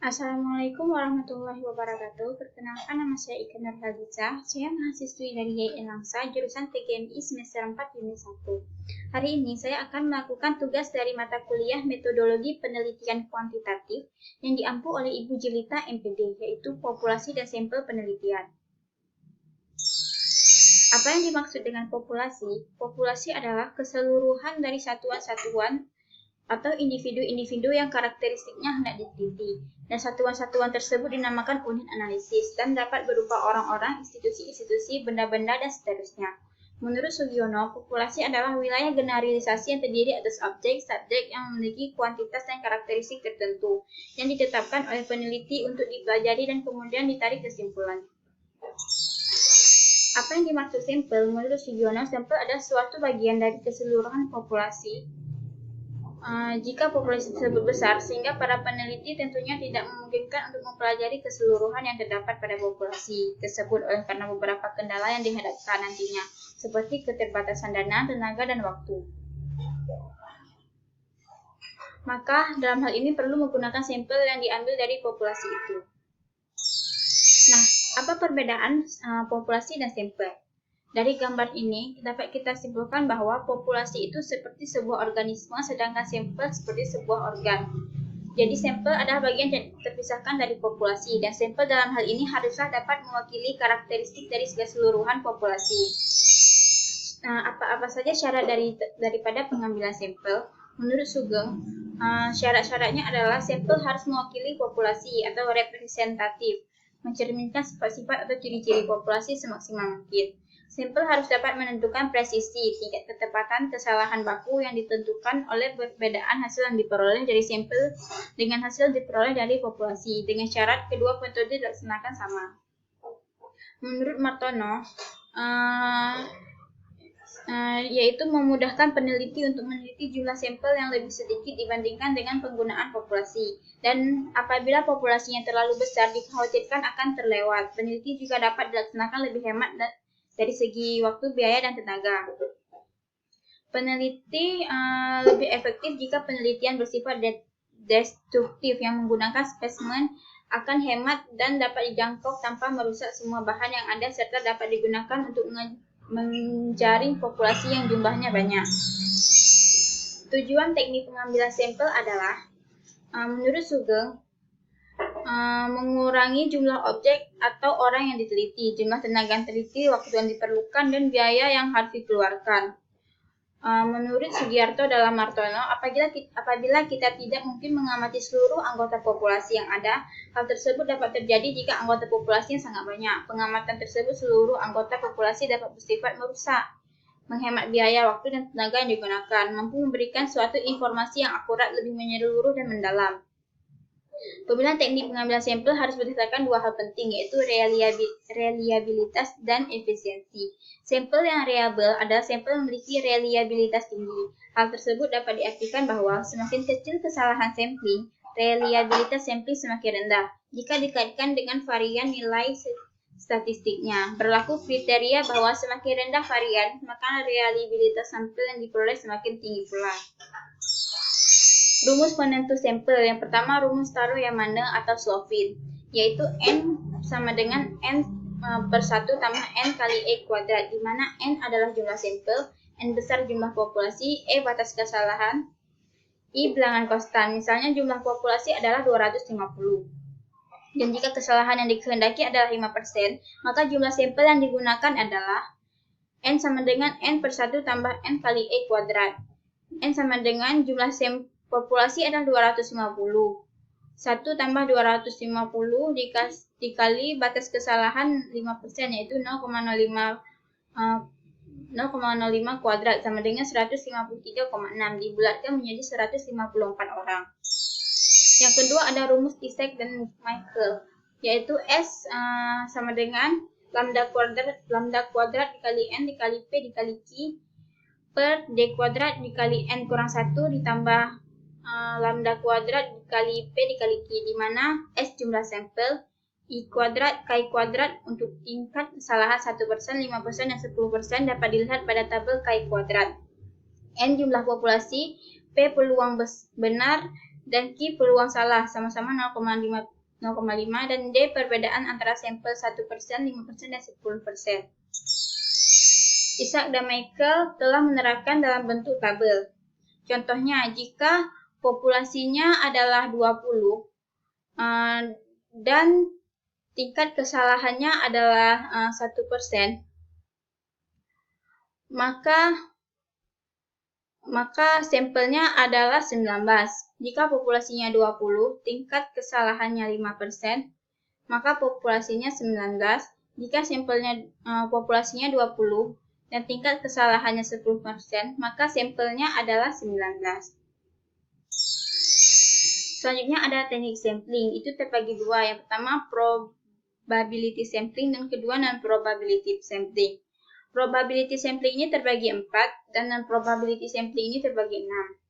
Assalamualaikum warahmatullahi wabarakatuh. Perkenalkan, nama saya Ika Nurhaliza. Saya mahasiswi dari YIN Langsa, jurusan PGMI semester 4 unit 1. Hari ini saya akan melakukan tugas dari mata kuliah Metodologi Penelitian Kuantitatif yang diampu oleh Ibu Jelita MPD, yaitu populasi dan sampel penelitian. Apa yang dimaksud dengan populasi? Populasi adalah keseluruhan dari satuan-satuan atau individu-individu yang karakteristiknya hendak diteliti, dan satuan-satuan tersebut dinamakan unit analisis dan dapat berupa orang-orang, institusi-institusi, benda-benda, dan seterusnya. Menurut Sugiono, populasi adalah wilayah generalisasi yang terdiri atas objek-subjek yang memiliki kuantitas dan karakteristik tertentu yang ditetapkan oleh peneliti untuk dipelajari dan kemudian ditarik kesimpulan. Apa yang dimaksud sampel? Menurut Sugiono, sampel adalah suatu bagian dari keseluruhan populasi. Jika populasi tersebut besar, sehingga para peneliti tentunya tidak memungkinkan untuk mempelajari keseluruhan yang terdapat pada populasi tersebut oleh karena beberapa kendala yang dihadapkan nantinya, seperti keterbatasan dana, tenaga, dan waktu. Maka, dalam hal ini perlu menggunakan sampel yang diambil dari populasi itu. Nah, apa perbedaan populasi dan sampel? Dari gambar ini, dapat kita simpulkan bahwa populasi itu seperti sebuah organisme, sedangkan sampel seperti sebuah organ. Jadi sampel adalah bagian yang terpisahkan dari populasi, dan sampel dalam hal ini haruslah dapat mewakili karakteristik dari keseluruhan populasi. Apa saja syarat daripada pengambilan sampel? Menurut Sugeng, syarat-syaratnya adalah sampel harus mewakili populasi atau representatif, mencerminkan sifat-sifat atau ciri-ciri populasi semaksimal mungkin. Sampel harus dapat menentukan presisi, tingkat ketepatan kesalahan baku yang ditentukan oleh perbedaan hasil yang diperoleh dari sampel dengan hasil diperoleh dari populasi, dengan syarat kedua metode dilaksanakan sama. Menurut Martono, yaitu memudahkan peneliti untuk meneliti jumlah sampel yang lebih sedikit dibandingkan dengan penggunaan populasi. Dan apabila populasinya terlalu besar, dikhawatirkan akan terlewat. Peneliti juga dapat dilaksanakan lebih hemat dari segi waktu, biaya, dan tenaga. Peneliti lebih efektif jika penelitian bersifat destruktif yang menggunakan spesimen akan hemat dan dapat dijangkau tanpa merusak semua bahan yang ada serta dapat digunakan untuk menjaring populasi yang jumlahnya banyak. Tujuan teknik pengambilan sampel adalah, menurut Sugeng, mengurangi jumlah objek atau orang yang diteliti, jumlah tenaga yang teliti, waktu yang diperlukan, dan biaya yang harus dikeluarkan. Menurut Sugiarto dalam Martono, apabila kita tidak mungkin mengamati seluruh anggota populasi yang ada, hal tersebut dapat terjadi jika anggota populasi yang sangat banyak. Pengamatan tersebut seluruh anggota populasi dapat bersifat merusak, menghemat biaya, waktu, dan tenaga yang digunakan, mampu memberikan suatu informasi yang akurat, lebih menyeluruh, dan mendalam. Pemilihan teknik pengambilan sampel harus berdasarkan dua hal penting, yaitu reliabilitas dan efisiensi. Sampel yang reliable adalah sampel yang memiliki reliabilitas tinggi. Hal tersebut dapat diartikan bahwa semakin kecil kesalahan sampling, reliabilitas sampling semakin rendah. Jika dikaitkan dengan varian nilai statistiknya, berlaku kriteria bahwa semakin rendah varian, maka reliabilitas sampel yang diperoleh semakin tinggi pula. Rumus penentu sampel. Yang pertama, rumus Taro-Yamane atau Slovin, yaitu N sama dengan N per 1 tambah N kali E kuadrat, di mana N adalah jumlah sampel, N besar jumlah populasi, E batas kesalahan, I bilangan konstan. Misalnya jumlah populasi adalah 250. Dan jika kesalahan yang dikehendaki adalah 5%, maka jumlah sampel yang digunakan adalah N sama dengan N per 1 tambah N kali E kuadrat. N sama dengan jumlah sampel populasi adalah 250. 1 tambah 250 dikali batas kesalahan 5%, yaitu 0,05 kuadrat sama dengan 153,6, dibulatkan menjadi 154 orang. Yang kedua ada rumus Isaac dan Michael, yaitu S sama dengan lambda kuadrat dikali N dikali P dikali Q per D kuadrat dikali N kurang 1 ditambah lambda kuadrat dikali P dikali Q, di mana S jumlah sampel, I kuadrat, K kuadrat untuk tingkat kesalahan 1%, 5%, dan 10% dapat dilihat pada tabel K kuadrat. N jumlah populasi, P peluang benar, dan Q peluang salah sama-sama 0,5 dan D perbedaan antara sampel 1%, 5%, dan 10%. Isaac dan Michael telah menerapkan dalam bentuk tabel. Contohnya, jika populasinya adalah 20 dan tingkat kesalahannya adalah 1%, maka sampelnya adalah 19. Jika populasinya 20, tingkat kesalahannya 5%, maka populasinya 19. Jika sampelnya populasinya 20 dan tingkat kesalahannya 10%, maka sampelnya adalah 19. Selanjutnya ada teknik sampling, itu terbagi dua. Yang pertama probability sampling dan kedua non-probability sampling. Probability sampling ini terbagi 4 dan non-probability sampling ini terbagi 6.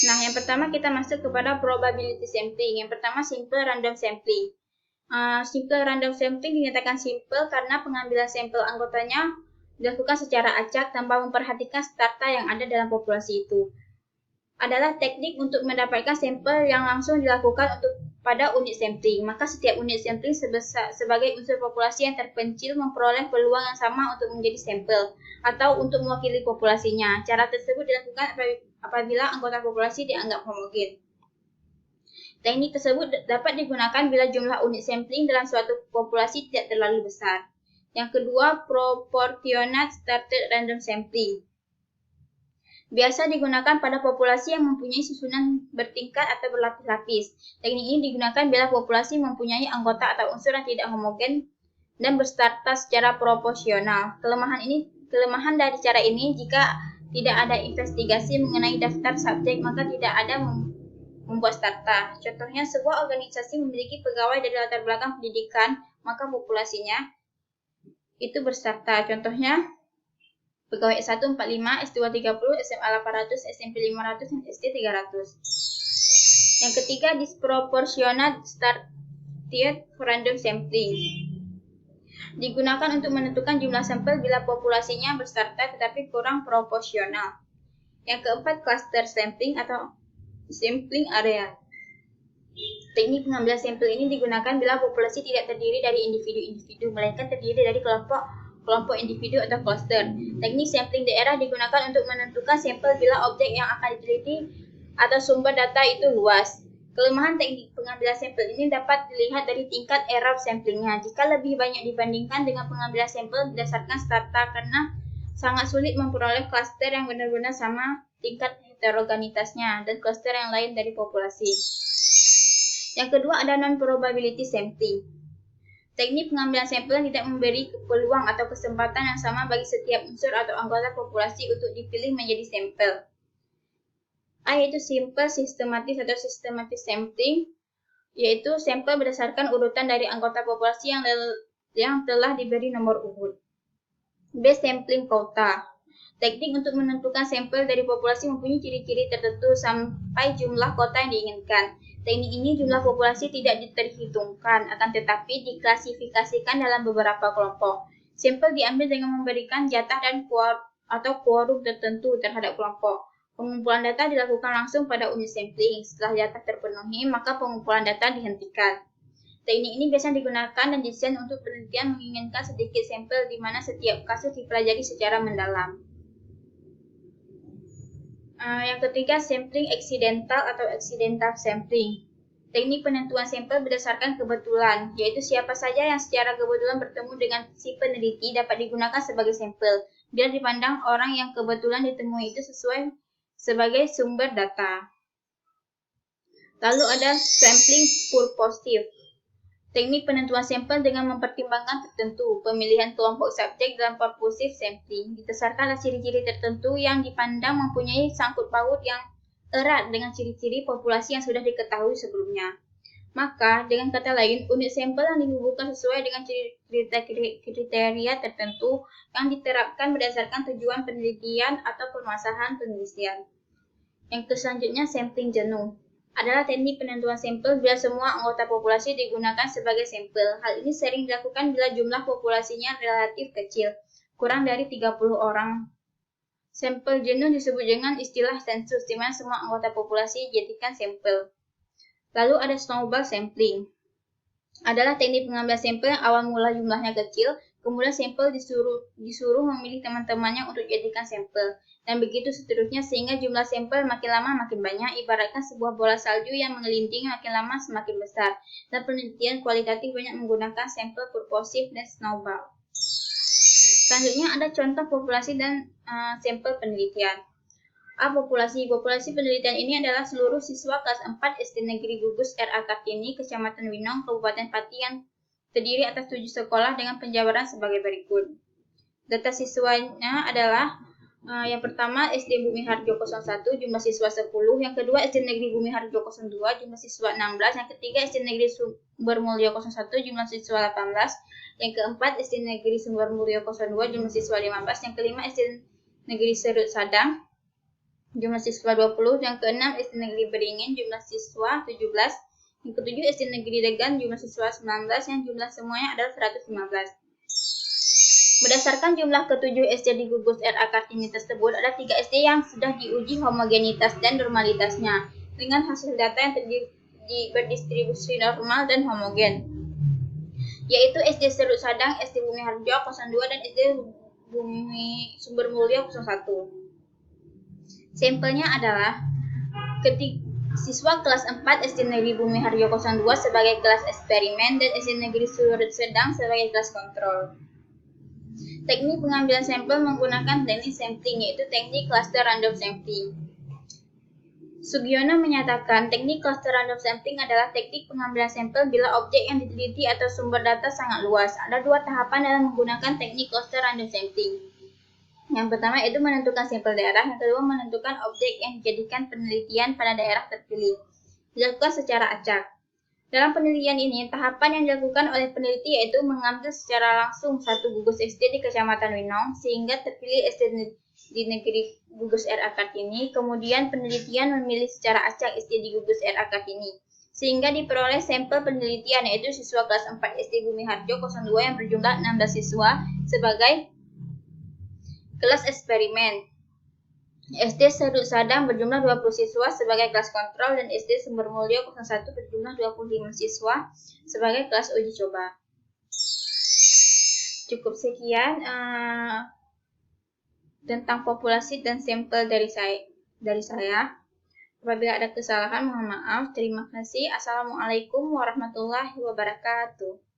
Nah, yang pertama kita masuk kepada probability sampling. Yang pertama simple random sampling. Simple random sampling dinyatakan simple karena pengambilan sampel anggotanya dilakukan secara acak tanpa memperhatikan strata yang ada dalam populasi itu. Adalah teknik untuk mendapatkan sampel yang langsung dilakukan pada unit sampling. Maka setiap unit sampling sebagai unsur populasi yang terpencil memperoleh peluang yang sama untuk menjadi sampel atau untuk mewakili populasinya. Cara tersebut dilakukan apabila anggota populasi dianggap homogen. Teknik tersebut dapat digunakan bila jumlah unit sampling dalam suatu populasi tidak terlalu besar. Yang kedua, proportionate started random sampling. Biasa digunakan pada populasi yang mempunyai susunan bertingkat atau berlapis-lapis. Teknik ini digunakan bila populasi mempunyai anggota atau unsur yang tidak homogen dan berstarta secara proporsional. Kelemahan dari cara ini, jika tidak ada investigasi mengenai daftar subjek, maka tidak ada membuat starta. Contohnya, sebuah organisasi memiliki pegawai dari latar belakang pendidikan, maka populasinya itu berstarta. Contohnya, pegawai S1 45, S2 30, SMA 800, SMP 500, dan SD 300. Yang ketiga, disproportionate started random sampling. Digunakan untuk menentukan jumlah sampel bila populasinya berstarta tetapi kurang proporsional. Yang keempat, cluster sampling atau sampling area. Teknik pengambilan sampel ini digunakan bila populasi tidak terdiri dari individu-individu, melainkan terdiri dari kelompok individu atau cluster. Teknik sampling daerah digunakan untuk menentukan sampel bila objek yang akan diteliti atau sumber data itu luas. Kelemahan teknik pengambilan sampel ini dapat dilihat dari tingkat error samplingnya. Jika lebih banyak dibandingkan dengan pengambilan sampel berdasarkan strata, karena sangat sulit memperoleh klaster yang benar-benar sama tingkat heterogenitasnya dan klaster yang lain dari populasi. Yang kedua ada non-probability sampling. Teknik pengambilan sampel tidak memberi peluang atau kesempatan yang sama bagi setiap unsur atau anggota populasi untuk dipilih menjadi sampel. A yaitu simple systematic atau systematic sampling, yaitu sampel berdasarkan urutan dari anggota populasi yang telah diberi nomor urut. B. Sampling quota. Teknik untuk menentukan sampel dari populasi mempunyai ciri-ciri tertentu sampai jumlah kota yang diinginkan. Teknik ini jumlah populasi tidak diperhitungkan, akan tetapi diklasifikasikan dalam beberapa kelompok. Sampel diambil dengan memberikan jatah dan quorum tertentu terhadap kelompok. Pengumpulan data dilakukan langsung pada unit sampling. Setelah data terpenuhi, maka pengumpulan data dihentikan. Teknik ini biasanya digunakan dan didesain untuk penelitian menginginkan sedikit sampel di mana setiap kasus dipelajari secara mendalam. Yang ketiga, sampling accidental atau accidental sampling. Teknik penentuan sampel berdasarkan kebetulan, yaitu siapa saja yang secara kebetulan bertemu dengan si peneliti dapat digunakan sebagai sampel, bila dipandang orang yang kebetulan ditemui itu sebagai sumber data. Lalu ada sampling purposive. Teknik penentuan sampel dengan mempertimbangkan tertentu. Pemilihan kelompok subjek dalam purposive sampling didasarkan atas ciri-ciri tertentu yang dipandang mempunyai sangkut paut yang erat dengan ciri-ciri populasi yang sudah diketahui sebelumnya. Maka, dengan kata lain, unit sampel yang dihubungkan sesuai dengan kriteria tertentu yang diterapkan berdasarkan tujuan penelitian atau permasalahan penelitian. Yang selanjutnya, sampling jenuh adalah teknik penentuan sampel bila semua anggota populasi digunakan sebagai sampel. Hal ini sering dilakukan bila jumlah populasinya relatif kecil, kurang dari 30 orang Sampel jenuh disebut dengan istilah sensus, di mana semua anggota populasi dijadikan sampel. Lalu ada snowball sampling. Adalah teknik pengambilan sampel yang awal mula jumlahnya kecil, kemudian sampel disuruh memilih teman-temannya untuk dijadikan sampel. Dan begitu seterusnya sehingga jumlah sampel makin lama makin banyak, ibaratkan sebuah bola salju yang menggelinding makin lama semakin besar. Dan penelitian kualitatif banyak menggunakan sampel purposif dan snowball. Selanjutnya ada contoh populasi dan sampel penelitian. Populasi penelitian ini adalah seluruh siswa kelas 4 SD Negeri Gugus R.A. Kartini, Kecamatan Winong, Kabupaten Pati yang terdiri atas 7 sekolah dengan penjabaran sebagai berikut. Data siswanya adalah yang pertama SD Bumi Harjo 01 jumlah siswa 10, yang kedua SD Negeri Bumi Harjo 02 jumlah siswa 16, yang ketiga SD Negeri Sumber Mulyo 01 jumlah siswa 18, yang keempat SD Negeri Sumber Mulyo 02 jumlah siswa 15, yang kelima SD Negeri Serut Sadang jumlah siswa 20, yang keenam SD Negeri Beringin jumlah siswa 17, yang ketujuh SD Negeri Degan jumlah siswa 19, yang jumlah semuanya adalah 115. Berdasarkan jumlah ketujuh SD di Gugus R.A. Kartini tersebut, ada 3 SD yang sudah diuji homogenitas dan normalitasnya dengan hasil data yang berdistribusi normal dan homogen, yaitu SD Serut Sadang, SD Bumi Harjo 02, dan SD Bumi Sumber Mulyo 01. Sampelnya adalah siswa kelas 4 SD Negeri Bumi Harjo 02 sebagai kelas eksperimen dan SD Negeri Serut Sedang sebagai kelas kontrol. Teknik pengambilan sampel menggunakan teknik sampling, yaitu teknik cluster random sampling. Sugiono menyatakan teknik cluster random sampling adalah teknik pengambilan sampel bila objek yang diteliti atau sumber data sangat luas. Ada 2 tahapan dalam menggunakan teknik cluster random sampling. Yang pertama itu menentukan sampel daerah, yang kedua menentukan objek yang dijadikan penelitian pada daerah terpilih. Dilakukan secara acak. Dalam penelitian ini, tahapan yang dilakukan oleh peneliti yaitu mengambil secara langsung satu gugus SD di Kecamatan Winong sehingga terpilih SD di Negeri Gugus R.A. Kartini. Kemudian penelitian memilih secara acak SD di Gugus R.A. Kartini sehingga diperoleh sampel penelitian yaitu siswa kelas 4 SD Bumi Harjo 02 yang berjumlah 16 siswa sebagai kelas eksperimen, SD Serut Sadang berjumlah 20 siswa sebagai kelas kontrol, dan SD Sumber Mulyo 01 berjumlah 25 siswa sebagai kelas uji coba. Cukup sekian tentang populasi dan sampel dari saya. Apabila ada kesalahan, mohon maaf. Terima kasih. Assalamualaikum warahmatullahi wabarakatuh.